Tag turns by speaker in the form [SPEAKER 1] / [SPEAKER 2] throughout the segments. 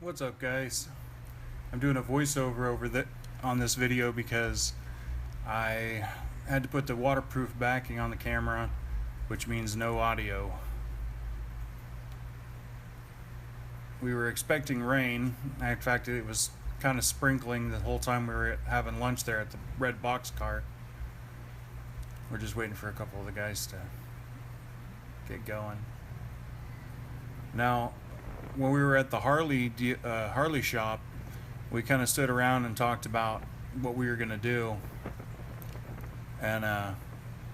[SPEAKER 1] What's up, guys? I'm doing a voiceover on this video because I had to put the waterproof backing on the camera, which means no audio. We were expecting rain. In fact, it was kind of sprinkling the whole time we were having lunch there at the red box car. We're just waiting for a couple of the guys to get going. Now, when we were at the Harley shop, we kind of stood around and talked about what we were going to do. And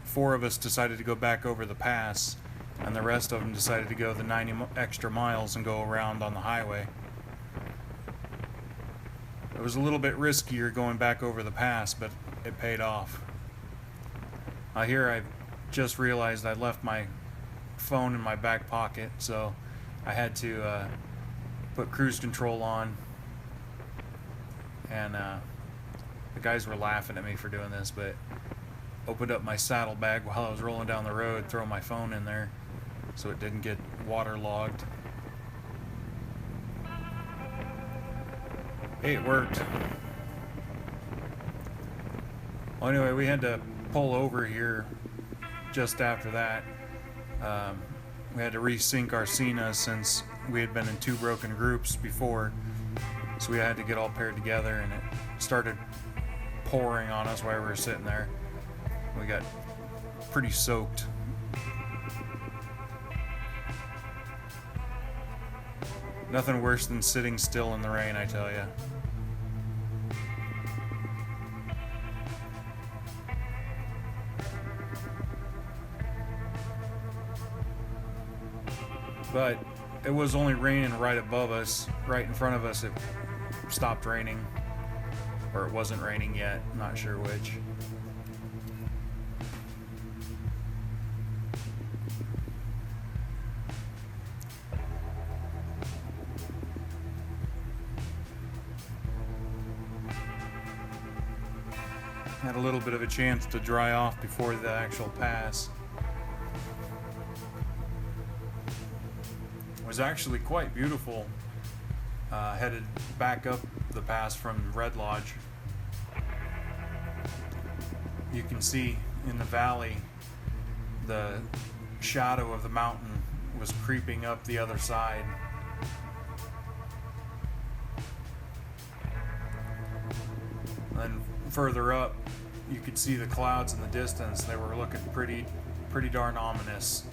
[SPEAKER 1] 4 of us decided to go back over the pass, and the rest of them decided to go the 90 extra miles and go around on the highway. It was a little bit riskier going back over the pass, but it paid off. Here I just realized I left my phone in my back pocket, so I had to put cruise control on, and the guys were laughing at me for doing this, but opened up my saddlebag while I was rolling down the road, throwing my phone in there so it didn't get waterlogged. Hey, it worked. Well, anyway, we had to pull over here just after that. We had to resync our Cena since we had been in 2 broken groups before, so we had to get all paired together, and it started pouring on us while we were sitting there. We got pretty soaked. Nothing worse than sitting still in the rain, I tell you. But it was only raining right above us. Right in front of us it stopped raining, or it wasn't raining yet, not sure which. Had a little bit of a chance to dry off before the actual pass. It was actually quite beautiful headed back up the pass from Red Lodge. You can see in the valley the shadow of the mountain was creeping up the other side. And further up you could see the clouds in the distance. They were looking pretty darn ominous.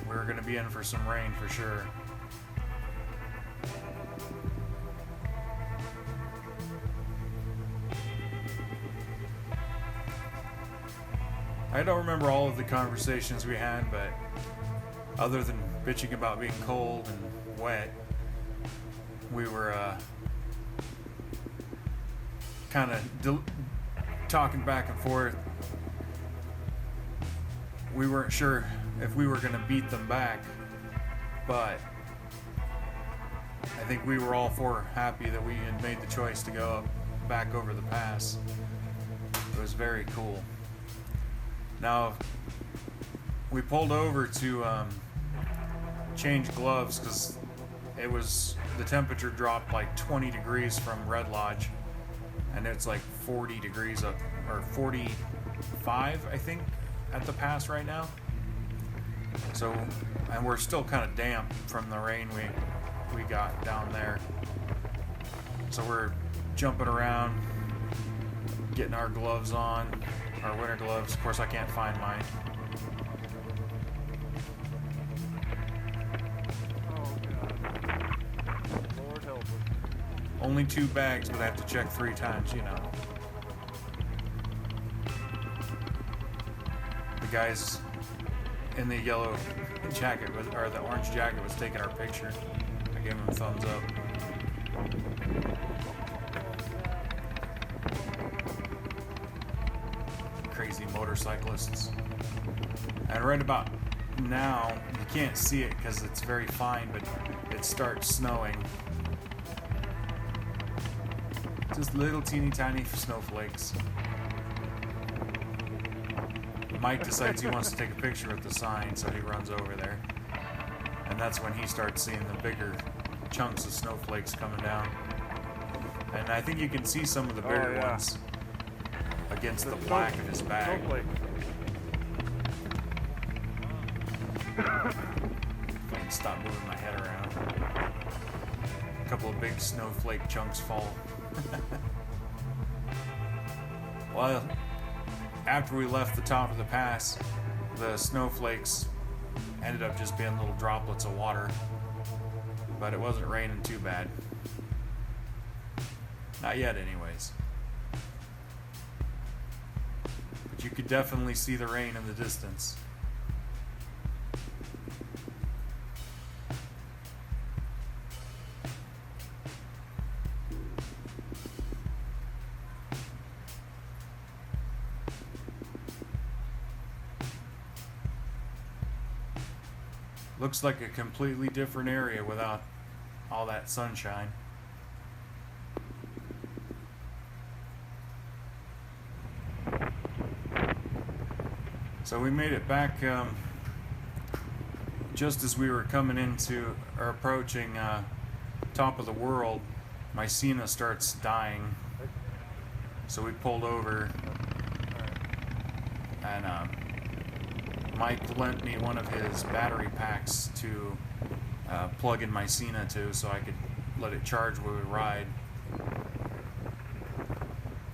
[SPEAKER 1] We were going to be in for some rain for sure. I don't remember all of the conversations we had, but other than bitching about being cold and wet, we were kind of talking back and forth. We weren't sure if we were going to beat them back, but I think we were all 4 happy that we had made the choice to go back over the pass. It was very cool. Now, we pulled over to change gloves because the temperature dropped like 20 degrees from Red Lodge, and it's like 40 degrees up, or 45 I think at the pass right now. So, and we're still kind of damp from the rain we got down there. So we're jumping around, getting our gloves on, our winter gloves. Of course, I can't find mine.
[SPEAKER 2] Oh God, Lord help us.
[SPEAKER 1] Only 2 bags, but I have to check 3 times, you know. The guys in the yellow jacket or the orange jacket was taking our picture. I gave him a thumbs up. Crazy motorcyclists. And right about now, you can't see it because it's very fine, but it starts snowing. Just little teeny tiny snowflakes. Mike decides he wants to take a picture of the sign, so he runs over there. And that's when he starts seeing the bigger chunks of snowflakes coming down. And I think you can see some of the bigger
[SPEAKER 2] yeah.
[SPEAKER 1] ones against the black of his bag.
[SPEAKER 2] Snowflake.
[SPEAKER 1] If I can stop moving my head around. A couple of big snowflake chunks fall. Well, after we left the top of the pass, the snowflakes ended up just being little droplets of water. But it wasn't raining too bad. Not yet, anyways. But you could definitely see the rain in the distance. Looks like a completely different area without all that sunshine. So we made it back just as we were coming into or approaching top of the world. My Cena starts dying, so we pulled over, and Mike lent me one of his battery packs to plug in my Cena to, so I could let it charge while we ride.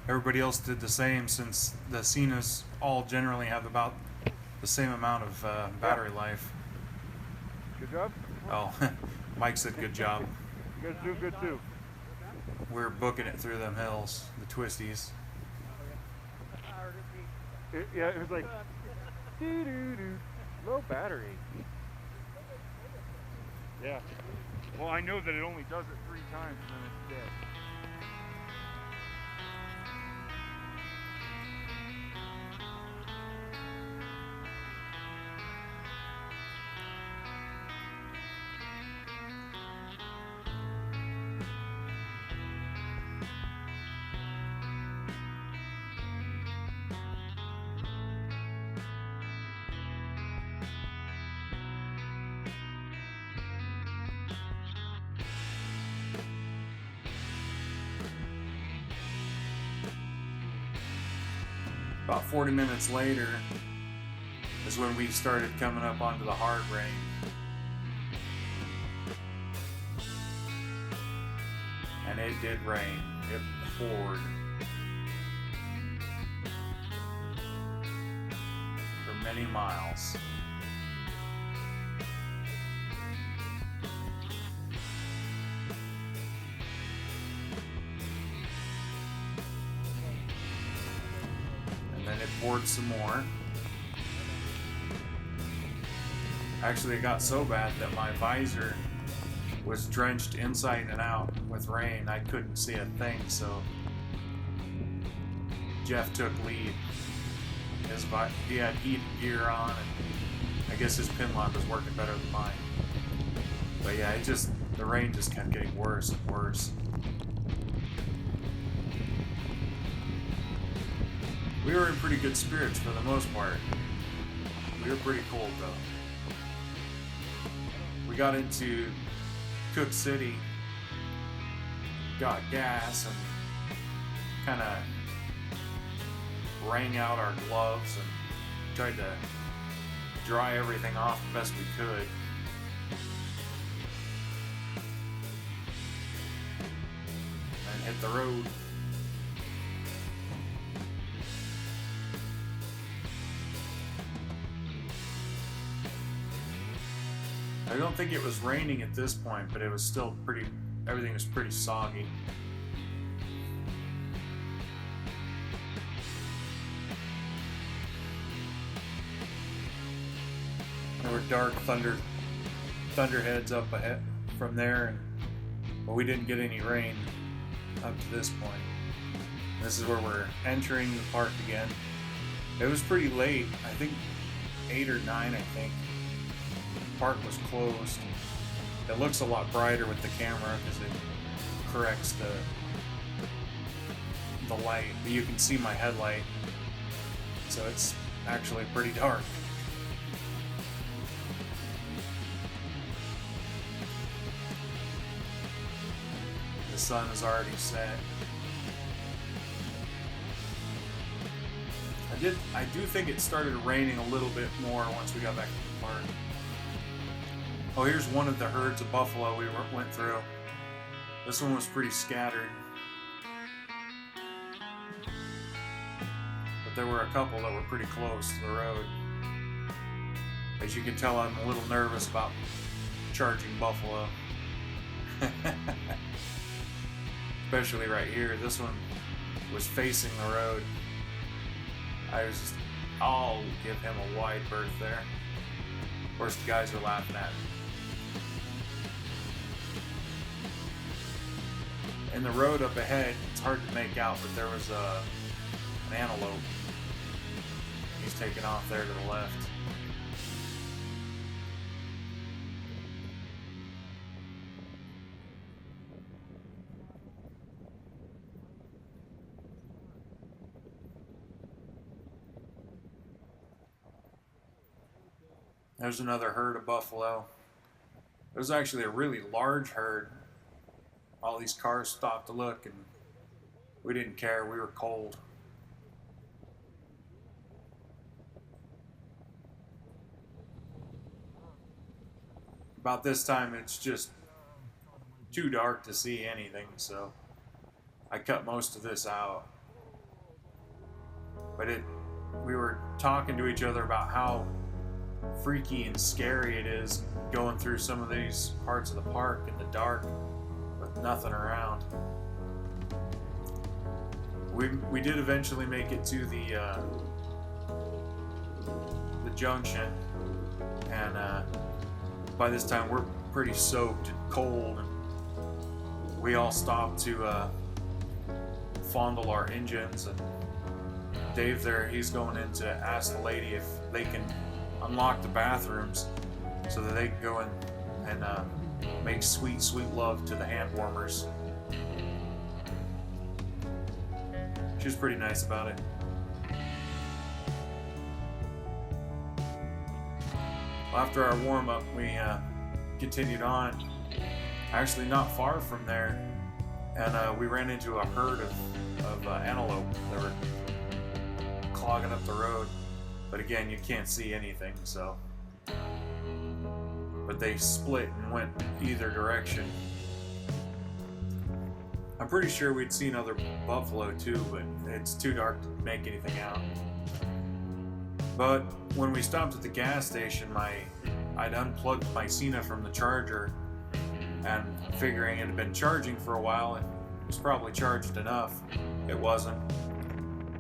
[SPEAKER 1] Everybody else did the same, since the Cenas all generally have about the same amount of battery life.
[SPEAKER 2] Good job.
[SPEAKER 1] Oh, Mike said good job.
[SPEAKER 2] You guys do good too.
[SPEAKER 1] We're booking it through them hills, the twisties.
[SPEAKER 2] Yeah, it was like doo-doo-doo. Low battery. Yeah. Well, I know that it only does it 3 times and then it's dead.
[SPEAKER 1] About 40 minutes later is when we started coming up onto the hard rain. And it did rain. It poured. For many miles. It poured some more. Actually, it got so bad that my visor was drenched inside and out with rain. I couldn't see a thing, so Jeff took lead. He had heated gear on, and I guess his pin lock was working better than mine. But yeah, the rain just kept getting worse and worse. We were in pretty good spirits for the most part. We were pretty cold though. We got into Cook City, got gas, and kind of wrung out our gloves and tried to dry everything off the best we could. And hit the road. I don't think it was raining at this point, but it was still everything was pretty soggy. There were dark thunderheads up ahead from there, but we didn't get any rain up to this point. This is where we're entering the park again. It was pretty late, I think 8 or 9, I think. Park was closed. It looks a lot brighter with the camera because it corrects the light, but you can see my headlight, so it's actually pretty dark. sun is already set. I do think it started raining a little bit more once we got back to the park. Oh, here's one of the herds of buffalo we went through. This one was pretty scattered. But there were a couple that were pretty close to the road. As you can tell, I'm a little nervous about charging buffalo. Especially right here. This one was facing the road. I'll give him a wide berth there. Of course, the guys are laughing at me. In the road up ahead, it's hard to make out, but there was an antelope. He's taking off there to the left. There's another herd of buffalo. It was actually a really large herd. All these cars stopped to look, and we didn't care. We were cold. About this time, it's just too dark to see anything, so I cut most of this out. But we were talking to each other about how freaky and scary it is going through some of these parts of the park in the dark with nothing around. We did eventually make it to the junction, and by this time we're pretty soaked and cold, and we all stopped to fondle our engines. And Dave there, he's going in to ask the lady if they can unlock the bathrooms so that they can go in and make sweet, sweet love to the hand warmers. She was pretty nice about it. After our warm-up, we continued on. Actually, not far from there, and we ran into a herd of antelope that were clogging up the road. But again, you can't see anything, so. But they split and went either direction. I'm pretty sure we'd seen other buffalo too, but it's too dark to make anything out. But when we stopped at the gas station, I'd unplugged my Cena from the charger, and figuring it had been charging for a while and it was probably charged enough. It wasn't.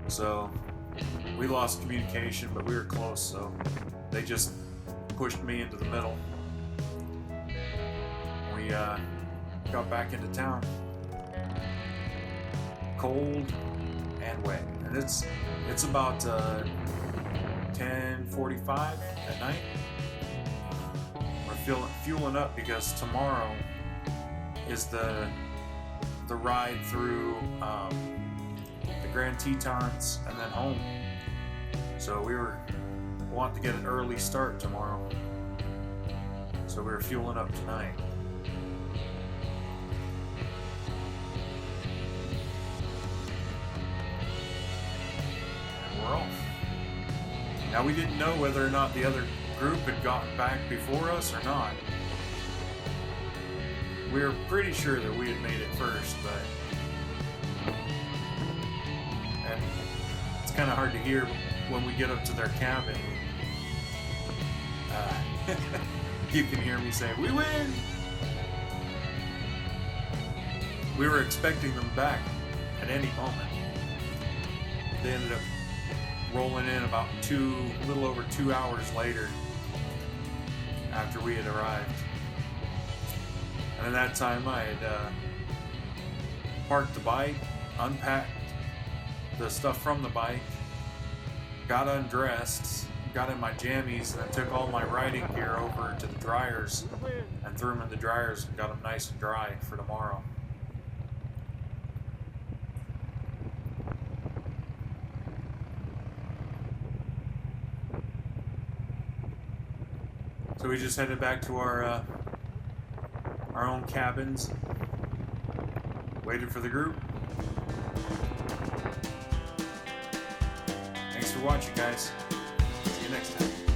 [SPEAKER 1] So we lost communication, but we were close, so they just pushed me into the middle. We got back into town. Cold and wet. And it's about 10:45 at night. We're fueling up because tomorrow is the ride through the Grand Tetons and then home. So we want to get an early start tomorrow. So we were fueling up tonight. And we're off. Now we didn't know whether or not the other group had gotten back before us or not. We were pretty sure that we had made it first, but and it's kind of hard to hear when we get up to their cabin. You can hear me say, "We win!" We were expecting them back at any moment. They ended up rolling in about a little over 2 hours later after we had arrived. And at that time I had parked the bike, unpacked the stuff from the bike, got undressed, got in my jammies, and then took all my riding gear over to the dryers and threw them in the dryers and got them nice and dry for tomorrow. So we just headed back to our own cabins. waited for the group. Thanks for watching, guys. See you next time.